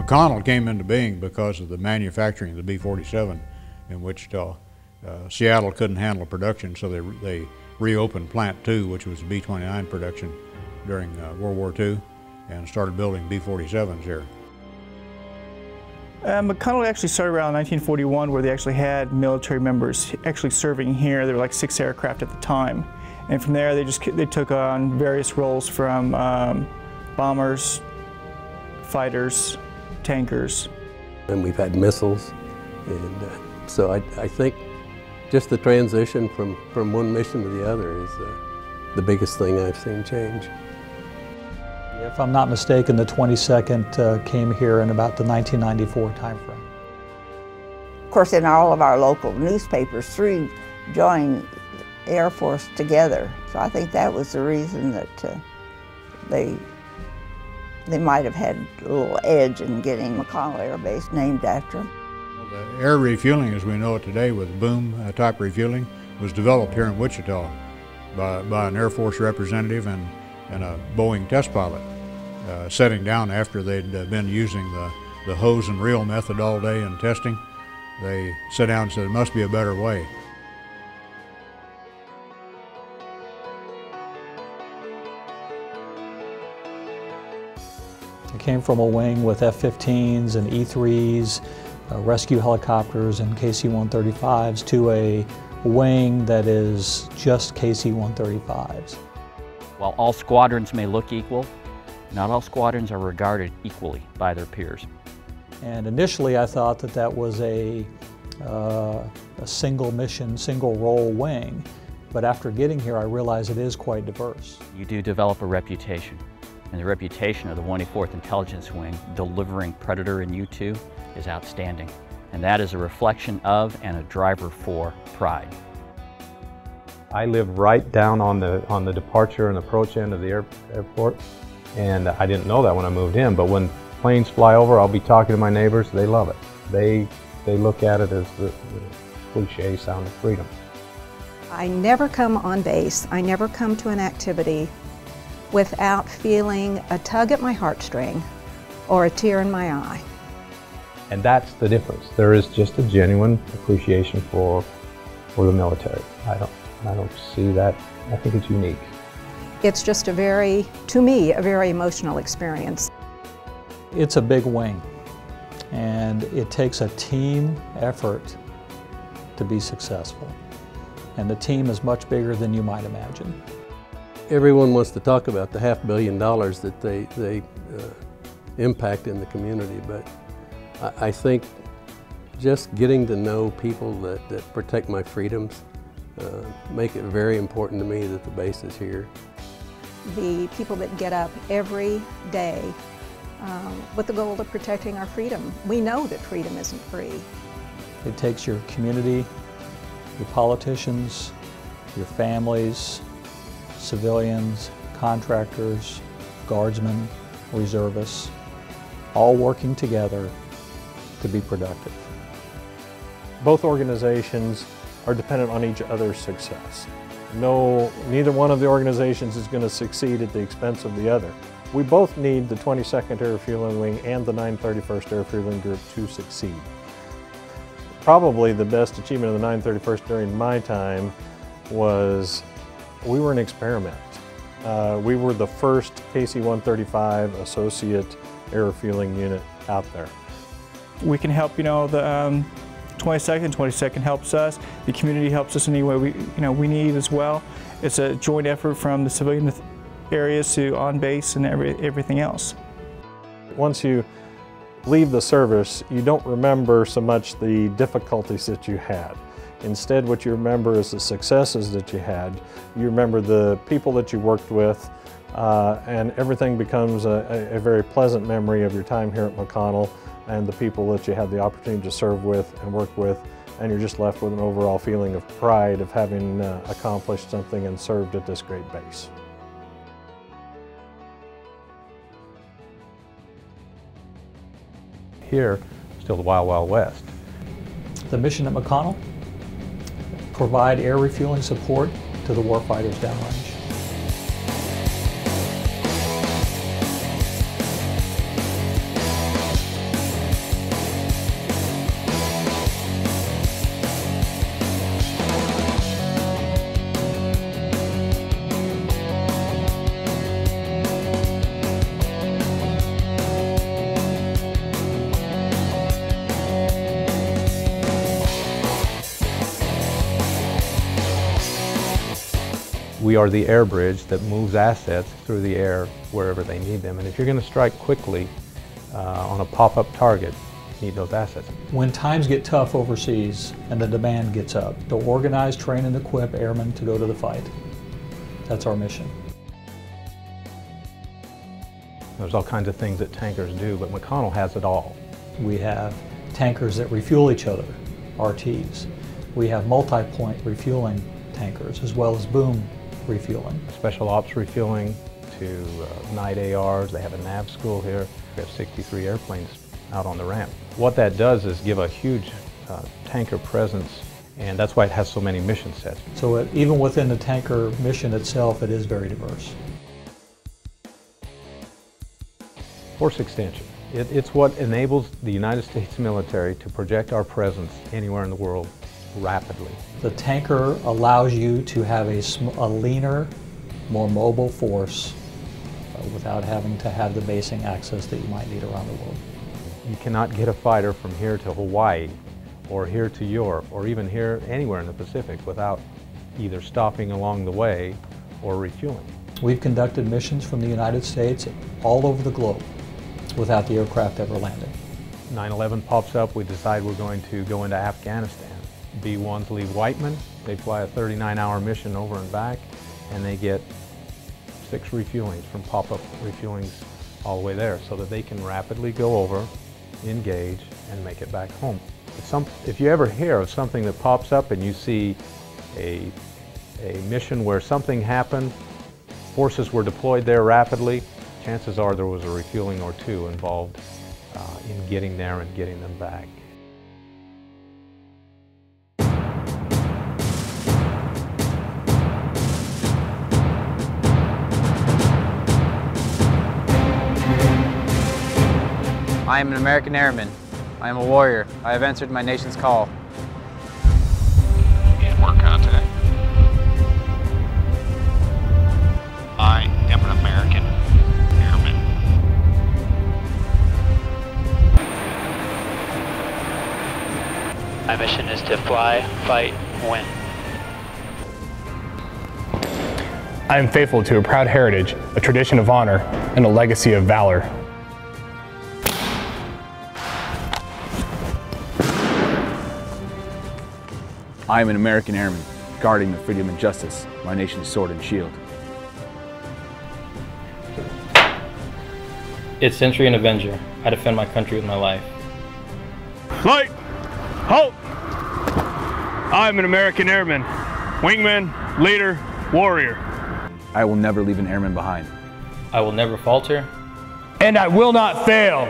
McConnell came into being because of the manufacturing of the B-47 in Wichita. Seattle couldn't handle production, so they reopened Plant 2, which was the B-29 production during World War II, and started building B-47s here. McConnell actually started around 1941, where they actually had military members actually serving here. There were like 6 aircraft at the time. And from there, they took on various roles from bombers, fighters, tankers. And we've had missiles, and so I think just the transition from one mission to the other is the biggest thing I've seen change. If I'm not mistaken, the 22nd came here in about the 1994 timeframe. Of course, in all of our local newspapers, 3 joined the Air Force together. So I think that was the reason that they might have had a little edge in getting McConnell Air Base named after them. The air refueling, as we know it today with boom type refueling, was developed here in Wichita by an Air Force representative and a Boeing test pilot, setting down after they'd been using the hose and reel method all day in testing. They sat down and said, there must be a better way. I came from a wing with F-15s and E-3s, rescue helicopters and KC-135s to a wing that is just KC-135s. While all squadrons may look equal, not all squadrons are regarded equally by their peers. And initially I thought that that was a single mission, single role wing, but after getting here I realized it is quite diverse. You do develop a reputation, and the reputation of the 184th Intelligence Wing delivering Predator and U-2 is outstanding, and that is a reflection of and a driver for pride. I live right down on the departure and approach end of the airport, and I didn't know that when I moved in, but when planes fly over, I'll be talking to my neighbors. They love it. They look at it as the cliche sound of freedom. I never come on base, I never come to an activity without feeling a tug at my heartstring or a tear in my eye. And that's the difference. There is just a genuine appreciation for the military. I don't see that. I think it's unique. It's just to me, a very emotional experience. It's a big wing, and it takes a team effort to be successful. And the team is much bigger than you might imagine. Everyone wants to talk about the $500 million that they impact in the community, but I think just getting to know people that protect my freedoms make it very important to me that the base is here. The people that get up every day with the goal of protecting our freedom. We know that freedom isn't free. It takes your community, your politicians, your families, civilians, contractors, guardsmen, reservists, all working together to be productive. Both organizations are dependent on each other's success. Neither one of the organizations is going to succeed at the expense of the other. We both need the 22nd Air Refueling Wing and the 931st Air Refueling Group to succeed. Probably the best achievement of the 931st during my time was we were an experiment. We were the first KC-135 Associate Air Refueling Unit out there. We can help, the 22nd helps us. The community helps us in any way we need as well. It's a joint effort from the civilian areas to on base and everything else. Once you leave the service, you don't remember so much the difficulties that you had. Instead, what you remember is the successes that you had. You remember the people that you worked with, and everything becomes a very pleasant memory of your time here at McConnell and the people that you had the opportunity to serve with and work with, and you're just left with an overall feeling of pride of having accomplished something and served at this great base. Here, still the Wild Wild West. The mission at McConnell: provide air refueling support to the warfighters downrange. We are the air bridge that moves assets through the air wherever they need them. And if you're going to strike quickly on a pop-up target, you need those assets. When times get tough overseas and the demand gets up, to organize, train, and equip airmen to go to the fight. That's our mission. There's all kinds of things that tankers do, but McConnell has it all. We have tankers that refuel each other, RTs. We have multi-point refueling tankers as well as boom refueling. Special ops refueling to night ARs. They have a nav school here. We have 63 airplanes out on the ramp. What that does is give a huge tanker presence, and that's why it has so many mission sets. So even within the tanker mission itself, it is very diverse. Force extension. It's what enables the United States military to project our presence anywhere in the world rapidly. The tanker allows you to have a leaner, more mobile force without having to have the basing access that you might need around the world. You cannot get a fighter from here to Hawaii or here to Europe or even here anywhere in the Pacific without either stopping along the way or refueling. We've conducted missions from the United States all over the globe without the aircraft ever landing. 9/11 pops up, we decide we're going to go into Afghanistan. B-1s leave Whiteman, they fly a 39-hour mission over and back, and they get 6 refuelings from pop-up refuelings all the way there so that they can rapidly go over, engage, and make it back home. If you ever hear of something that pops up and you see a mission where something happened, forces were deployed there rapidly, chances are there was a refueling or two involved in getting there and getting them back. I am an American airman. I am a warrior. I have answered my nation's call. In work contact. I am an American airman. My mission is to fly, fight, win. I am faithful to a proud heritage, a tradition of honor, and a legacy of valor. I am an American airman, guarding the freedom and justice, my nation's sword and shield. It's Sentry and Avenger. I defend my country with my life. Flight! Halt! I am an American airman, wingman, leader, warrior. I will never leave an airman behind. I will never falter. And I will not fail.